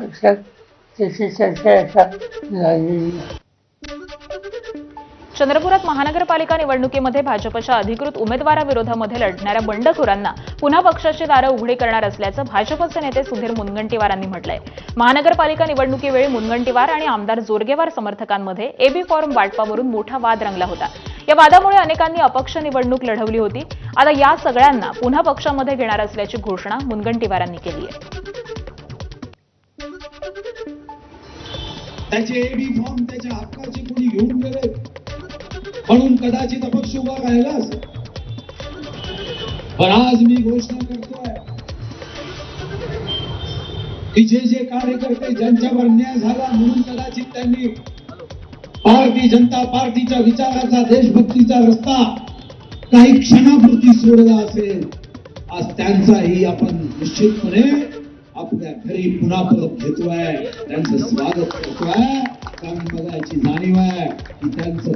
पक्षात त्याची चर्चा आता लागलेली आहे. चंद्रपुरात महानगरपालिका निवडणुकीमध्ये भाजपच्या अधिकृत उमेदवाराविरोधामध्ये लढणाऱ्या बंडखोरांना पुन्हा पक्षाची दारं उघडी करणार असल्याचं भाजपचे नेते सुधीर मुनगंटीवारांनी म्हटलंय. महानगरपालिका निवडणुकीवेळी मुनगंटीवार आणि आमदार जोरगेवार समर्थकांमध्ये एबी फॉर्म वाटपावरून मोठा वाद रंगला होता. या वादामुळे अनेकांनी अपक्ष निवडणूक लढवली होती. आता या सगळ्यांना पुन्हा पक्षामध्ये घेणार असल्याची घोषणा मुनगंटीवारांनी केली आहे. त्याचे एबी फॉर्म त्याच्या हक्काचे कोणी घेऊन गेले म्हणून कदाचित अपक्ष उभा राहिला असेल. पण आज मी घोषणा करतोय की जे कार्यकर्ते ज्यांच्यावर अन्याय झाला म्हणून कदाचित त्यांनी भारतीय जनता पार्टीच्या विचाराचा देशभक्तीचा रस्ता काही क्षणापुरती सोडला असेल, आज त्यांचाही आपण निश्चितपणे आपल्या घरी पुन्हा परत घेतोय, त्यांचं स्वागत करतोय. कारण मला याची जाणीव आहे की त्यांचं